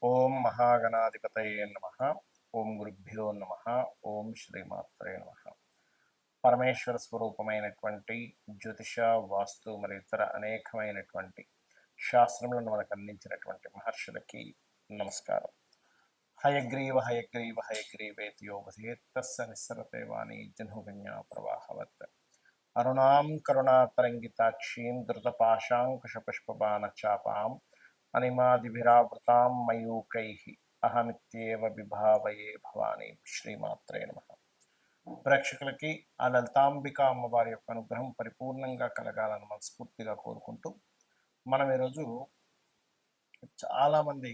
ఓం మహాగణాధిపతయే నమః. ఓం గురుభ్యో నమః. ఓం శ్రీమాత్రే నమః. పరమేశ్వర స్వరూపమైనటువంటి జ్యోతిష, వాస్తు మరియు ఇతర అనేకమైనటువంటి శాస్త్రములను మనకు అందించినటువంటి మహర్షులకి నమస్కారం. హయగ్రీవ హయగ్రీవ హయగ్రీవేతియోపధేత్తస్స నిస్సరతే వాణి జహ్నుగన్యా ప్రవాహవత్. అరుణాం కరుణాతరంగితాక్షీం ధృతపాశాంకుశపుష్పబాణచాపాం అనిమాదిభిరావృతాం మయూకైః అహమిత్యేవ విభావయే భవానీ. శ్రీమాత్రే నమః. ప్రేక్షకులకి ఆ లలితాంబిక అమ్మవారి యొక్క అనుగ్రహం పరిపూర్ణంగా కలగాలని మనస్ఫూర్తిగా కోరుకుంటూ, మనం ఈరోజు చాలామంది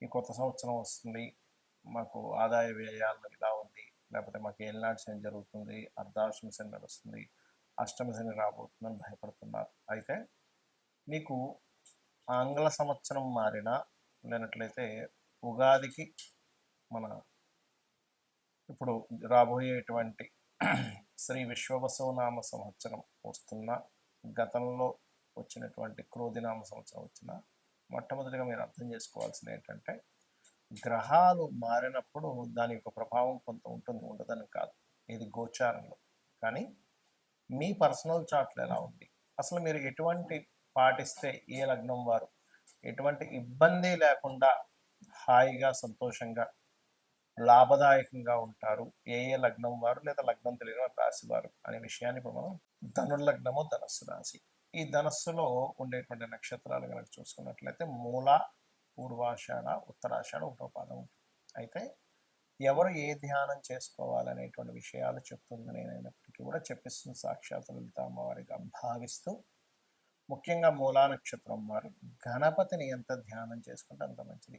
ఈ కొత్త సంవత్సరం వస్తుంది, మాకు ఆదాయ వ్యయాలు ఇలా ఉంది, లేకపోతే మాకు ఏలినాటి శని జరుగుతుంది, అర్ధాష్టమి శని నడుస్తుంది, అష్టమి శని రాబోతుందని భయపడుతున్నారు. అయితే మీకు ఆంగ్ల సంవత్సరం మారినా లేనట్లయితే ఉగాదికి మన ఇప్పుడు రాబోయేటువంటి శ్రీ విశ్వవసునామ సంవత్సరం వస్తున్న, గతంలో వచ్చినటువంటి క్రోధినామ సంవత్సరం వచ్చిన, మొట్టమొదటిగా మీరు అర్థం చేసుకోవాల్సింది ఏంటంటే, గ్రహాలు మారినప్పుడు దాని యొక్క ప్రభావం కొంత ఉంటుంది, ఉండదని కాదు. ఇది గోచారంలో. కానీ మీ పర్సనల్ చార్ట్లో ఎలా ఉంది, అసలు మీరు ఎటువంటి పాటిస్తే ఏ లగ్నం వారు ఎటువంటి ఇబ్బంది లేకుండా హాయిగా సంతోషంగా లాభదాయకంగా ఉంటారు, ఏ ఏ లగ్నం వారు లేదా లగ్నం తెలియని వారు రాశి వారు అనే విషయాన్ని ఇప్పుడు మనం ధనుర్లగ్నము, ధనస్సు రాశి, ఈ ధనస్సులో ఉండేటువంటి నక్షత్రాలు కనుక చూసుకున్నట్లయితే మూల, పూర్వాషాఢ, ఉత్తరాషాఢ ఒకటో పాదం ఉంటుంది. అయితే ఎవరు ఏ ధ్యానం చేసుకోవాలనేటువంటి విషయాలు చెప్తుంది నేనైనప్పటికీ కూడా చెప్పిస్తుంది సాక్షాత్ లలిత అమ్మవారిగా భావిస్తూ, ముఖ్యంగా మూలా నక్షత్రం వారు గణపతిని ఎంత ధ్యానం చేసుకుంటే అంత మంచిది.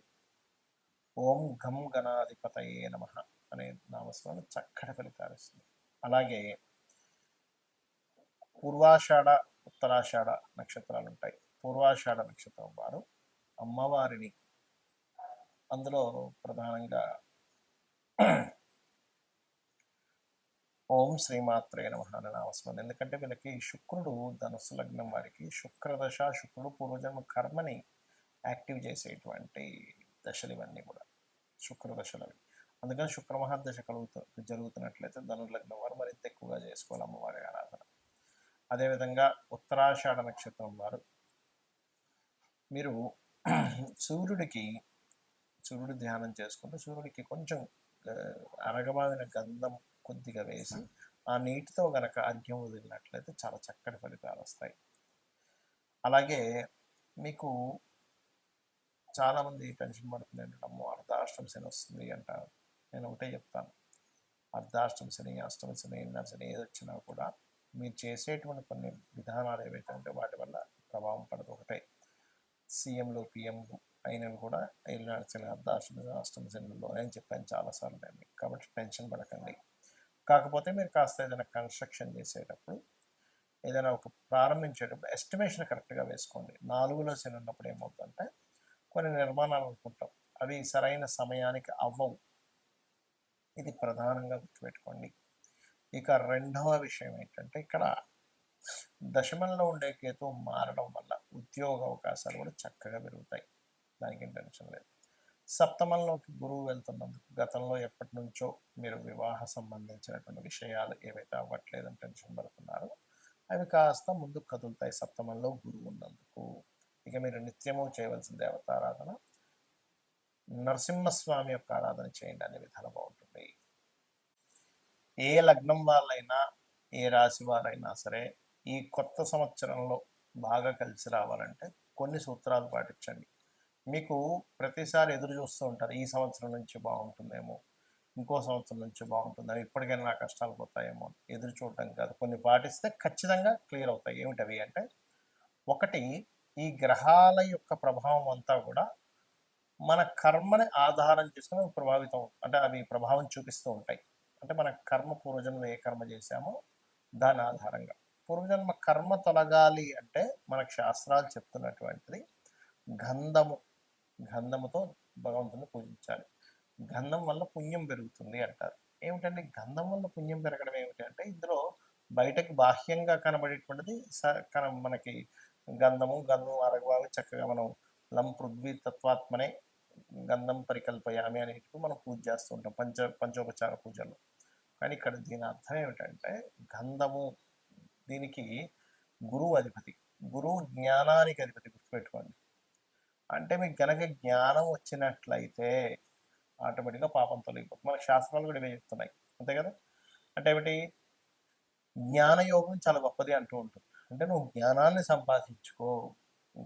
ఓం ఘం గణాధిపతయే నమః అనే నామస్మరణ చక్కటి ఫలితాలు ఇస్తుంది. అలాగే పూర్వాషాఢ, ఉత్తరాషాఢ నక్షత్రాలు ఉంటాయి. పూర్వాషాఢ నక్షత్రం వారు అమ్మవారిని అందులో ప్రధానంగా ఓం శ్రీమాత్రే నమః అనే నామస్మరణ. ఎందుకంటే వీళ్ళకి శుక్రుడు ధనుస్సు లగ్నం వారికి శుక్రదశ, శుక్రుడు పూర్వజన్మ కర్మని యాక్టివ్ చేసేటువంటి దశలు ఇవన్నీ కూడా శుక్రదశలు. అందుకని శుక్ర మహాదశ జరుగుతున్నట్లయితే ధనుర్లగ్నం వారు మరింత ఎక్కువగా చేసుకోవాలి అమ్మవారి ఆరాధన. అదేవిధంగా ఉత్తరాషాఢ నక్షత్రం వారు మీరు సూర్యుడి ధ్యానం చేసుకుంటూ సూర్యుడికి కొంచెం అరగబాదిన గంధం కొద్దిగా వేసి ఆ నీటితో గనక అర్ఘ్యం వదిలినట్లయితే చాలా చక్కటి ఫలితాలు వస్తాయి. అలాగే మీకు చాలామంది టెన్షన్ పడుతుంది ఏంటంటే, అమ్మో అర్ధాష్టమి శని వస్తుంది అంటారు. నేను ఒకటే చెప్తాను, అర్ధాష్టమి శని, అష్టమి శని, ఏలినాటి శని ఏది వచ్చినా కూడా మీరు చేసేటువంటి కొన్ని విధానాలు ఏవైతే ఉంటే వాటి వల్ల ప్రభావం పడదు. ఒకటే సీఎంలు, పిఎంలు అయినవి కూడా ఏలినాటి శని, అర్ధాష్టమి శని, అష్టమి శనిలో నేను చెప్పాను చాలాసార్లు నేను. కాబట్టి టెన్షన్ పడకండి. కాకపోతే మీరు కాస్త ఏదైనా కన్స్ట్రక్షన్ చేసేటప్పుడు, ఏదైనా ఒక ప్రారంభించేటప్పుడు ఎస్టిమేషన్ కరెక్ట్గా వేసుకోండి. 4లో శని ఉన్నప్పుడు ఏమవుతుందంటే, కొన్ని నిర్మాణాలు అనుకుంటాం, అవి సరైన సమయానికి అవ్వవు. ఇది ప్రధానంగా గుర్తుపెట్టుకోండి. ఇక రెండవ విషయం ఏంటంటే, ఇక్కడ దశమంలో ఉండే కేతు మారడం వల్ల ఉద్యోగ అవకాశాలు కూడా చక్కగా పెరుగుతాయి. దానికి ఏం టెన్షన్ లేదు. సప్తమంలోకి గురువు వెళ్తున్నందుకు గతంలో ఎప్పటి నుంచో మీరు వివాహ సంబంధించినటువంటి విషయాలు ఏవైతే అవ్వట్లేదని టెన్షన్ పడుతున్నారో అవి కాస్త ముందుకు కదులుతాయి సప్తమంలో గురువు ఉన్నందుకు. ఇక మీరు నిత్యము చేయవలసిన దేవతారాధన నరసింహస్వామి యొక్క ఆరాధన చేయండి, అనే విధానం బాగుంటుంది. ఏ లగ్నం వాళ్ళైనా, ఏ రాశి వారైనా సరే ఈ కొత్త సంవత్సరంలో బాగా కలిసి రావాలంటే కొన్ని సూత్రాలు పాటించండి. మీకు ప్రతిసారి ఎదురు చూస్తూ ఉంటారు, ఈ సంవత్సరం నుంచి బాగుంటుందేమో, ఇంకో సంవత్సరం నుంచి బాగుంటుందేమో, ఇప్పటికైనా నా కష్టాలు పోతాయేమో ఎదురు చూడటం కాదు, కొన్ని పాటిస్తే ఖచ్చితంగా క్లియర్ అవుతాయి. ఏమిటవి అంటే, ఒకటి, ఈ గ్రహాల యొక్క ప్రభావం అంతా కూడా మన కర్మని ఆధారం చేసుకుని ప్రభావితం, అంటే అవి ప్రభావం చూపిస్తూ ఉంటాయి. అంటే మన కర్మ, పూర్వజన్మ ఏ కర్మ చేశామో దాని ఆధారంగా పూర్వజన్మ కర్మ తొలగాలి అంటే మనకు శాస్త్రాలు చెప్తున్నటువంటిది గంధముతో భగవంతుని పూజించాలి. గంధం వల్ల పుణ్యం పెరుగుతుంది అంటారు. ఏమిటంటే గంధం వల్ల పుణ్యం పెరగడం ఏమిటి అంటే, ఇందులో బయటకు బాహ్యంగా కనబడేటువంటిది మనకి గంధము అరగవావి చక్కగా మనం లం పృథ్వీ తత్వాత్మనే గంధం పరికల్పయామి అనేటివి మనం పూజ చేస్తూ ఉంటాం పంచోపచార పూజల్లో. కానీ ఇక్కడ దీని అర్థం ఏమిటంటే గంధము దీనికి గురువు అధిపతి. గురువు జ్ఞానానికి అధిపతి, గుర్తుపెట్టుకోండి. అంటే మీకు గనక జ్ఞానం వచ్చినట్లయితే ఆటోమేటిక్గా పాపం తొలగిపోతుంది. మన శాస్త్రాలు కూడా ఇవే చెప్తున్నాయి, అంతే కదా. అంటే ఏమిటి, జ్ఞానయోగం చాలా గొప్పది అంటూ ఉంటుంది. అంటే నువ్వు జ్ఞానాన్ని సంపాదించుకో.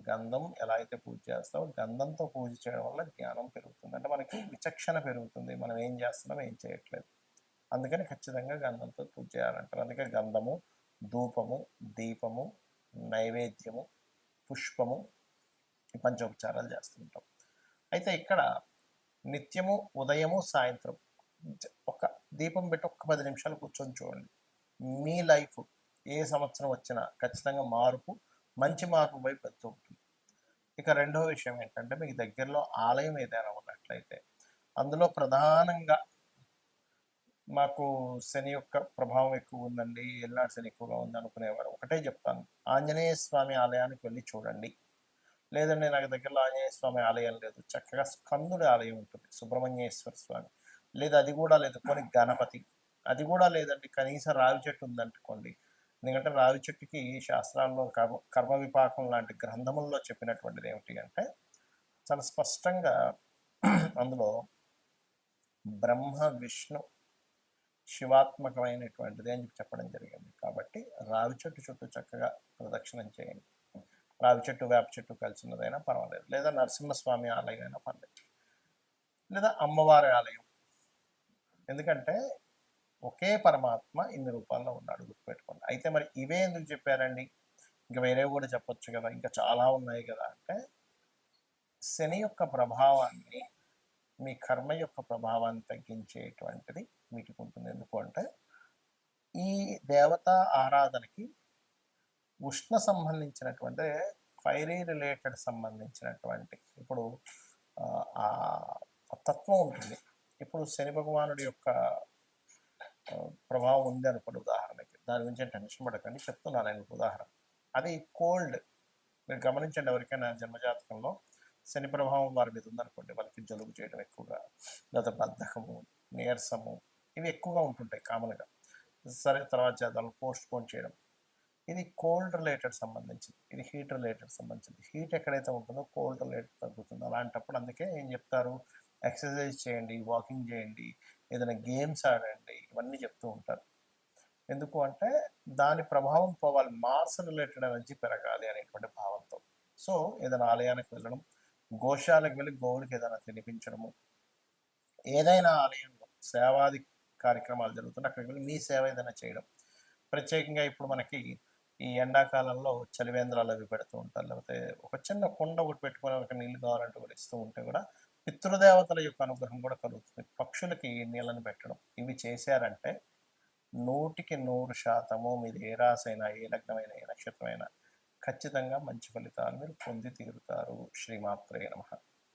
గంధం ఎలా అయితే పూజ చేస్తావో గంధంతో పూజ చేయడం వల్ల జ్ఞానం పెరుగుతుంది. అంటే మనకి విచక్షణ పెరుగుతుంది, మనం ఏం చేస్తున్నాం ఏం చేయట్లేదు. అందుకని ఖచ్చితంగా గంధంతో పూజ చేయాలంటారు. అందుకే గంధము, ధూపము, దీపము, నైవేద్యము, పుష్పము, ఈ పంచోపచారాలు చేస్తుంటాం. అయితే ఇక్కడ నిత్యము ఉదయము సాయంత్రం ఒక దీపం పెట్టి ఒక్క 10 నిమిషాలు కూర్చొని చూడండి. మీ లైఫ్ ఏ సంవత్సరం వచ్చినా ఖచ్చితంగా మంచి మార్పు వైపు వెళ్తూ ఉంటుంది. ఇక రెండో విషయం ఏంటంటే, మీకు దగ్గరలో ఆలయం ఏదైనా ఉన్నట్లయితే అందులో ప్రధానంగా మాకు శని యొక్క ప్రభావం ఎక్కువ ఉందండి, ఏలినాడు శని ఎక్కువగా ఉంది అనుకునేవారు ఒకటే చెప్తాను, ఆంజనేయ స్వామి ఆలయానికి వెళ్ళి చూడండి. లేదండి నాకు దగ్గరలో ఆంజనేయ స్వామి ఆలయం లేదు, చక్కగా స్కందుడి ఆలయం ఉంటుంది, సుబ్రహ్మణ్యేశ్వర స్వామి, లేదా అది కూడా లేదు కొన్ని గణపతి, అది కూడా లేదండి కనీసం రావి చెట్టు ఉందనుకోండి. ఎందుకంటే రావి చెట్టుకి శాస్త్రాల్లో కర్మ విపాకం లాంటి గ్రంథముల్లో చెప్పినటువంటిది ఏమిటి అంటే, చాలా స్పష్టంగా అందులో బ్రహ్మ విష్ణు శివాత్మకమైనటువంటిది అని చెప్పడం జరిగింది. కాబట్టి రావి చెట్టు చుట్టూ చక్కగా ప్రదక్షిణం చేయండి. రావి చెట్టు వేప చెట్టు కలిసినదైనా పర్వాలేదు, లేదా నరసింహస్వామి ఆలయం అయినా పర్లేదు, లేదా అమ్మవారి ఆలయం. ఎందుకంటే ఒకే పరమాత్మ ఇన్ని రూపాల్లో ఉన్నాడు, గుర్తుపెట్టుకోండి. అయితే మరి ఇవే ఎందుకు చెప్పారండి, ఇంకా వేరేవి కూడా చెప్పొచ్చు కదా, ఇంకా చాలా ఉన్నాయి కదా అంటే, శని యొక్క ప్రభావాన్ని, మీ కర్మ యొక్క ప్రభావాన్ని తగ్గించేటువంటిది వీటికి ఉంటుంది. ఎందుకు అంటే ఈ దేవతా ఆరాధనకి ఉష్ణ సంబంధించినటువంటి, ఫైరీ రిలేటెడ్ సంబంధించినటువంటి ఇప్పుడు ఆ తత్వం ఉంటుంది. ఇప్పుడు శని భగవానుడి యొక్క ప్రభావం ఉంది అనుకోండి ఉదాహరణకి, దాని గురించి టెన్షన్ పడకండి, చెప్తున్నాను నేను ఉదాహరణ. అది కోల్డ్, మీరు గమనించండి, ఎవరికైనా జన్మజాతకంలో శని ప్రభావం వారి మీద ఉందనుకోండి, వాళ్ళకి జలుబు చేయడం ఎక్కువగా, లేదా బద్ధకము, నీరసము, ఇవి ఎక్కువగా ఉంటుంటాయి కామన్గా. సరే తర్వాత చేద్దాం, పోస్ట్ పోన్ చేయడం, ఇది కోల్డ్ రిలేటెడ్ సంబంధించింది, ఇది హీట్ రిలేటెడ్ సంబంధించింది. హీట్ ఎక్కడైతే ఉంటుందో కోల్డ్ రిలేటెడ్ తగ్గుతుంది. అలాంటప్పుడు అందుకే ఏం చెప్తారు, ఎక్సర్సైజ్ చేయండి, వాకింగ్ చేయండి, ఏదైనా గేమ్స్ ఆడండి, ఇవన్నీ చెప్తూ ఉంటారు. ఎందుకు అంటే దాని ప్రభావం పోవాలి, మార్స్ రిలేటెడ్ ఎనర్జీ పెరగాలి అనేటువంటి భావంతో. సో ఏదైనా ఆలయానికి వెళ్ళడం, గోశాలకు వెళ్ళి గోవులకి ఏదైనా తినిపించడము, ఏదైనా ఆలయంలో సేవాది కార్యక్రమాలు జరుగుతుంటే అక్కడికి వెళ్ళి మీ సేవ ఏదైనా చేయడం. ప్రత్యేకంగా ఇప్పుడు మనకి ఈ ఎండాకాలంలో చలివేంద్రాలు అవి పెడుతూ ఉంటారు, లేకపోతే ఒక చిన్న కుండ ఒకటి పెట్టుకొని ఒక నీళ్ళు కావాలంటే కూడా ఇస్తూ ఉంటే కూడా పితృదేవతల యొక్క అనుగ్రహం కూడా కలుగుతుంది. పక్షులకి నీళ్ళని పెట్టడం, ఇవి చేశారంటే 100% మీది ఏ రాసైనా, ఏ లగ్నమైన, ఏ నక్షత్రమైనా ఖచ్చితంగా మంచి ఫలితాలు మీరు పొంది తీరుతారు. శ్రీమాత్రే నమః.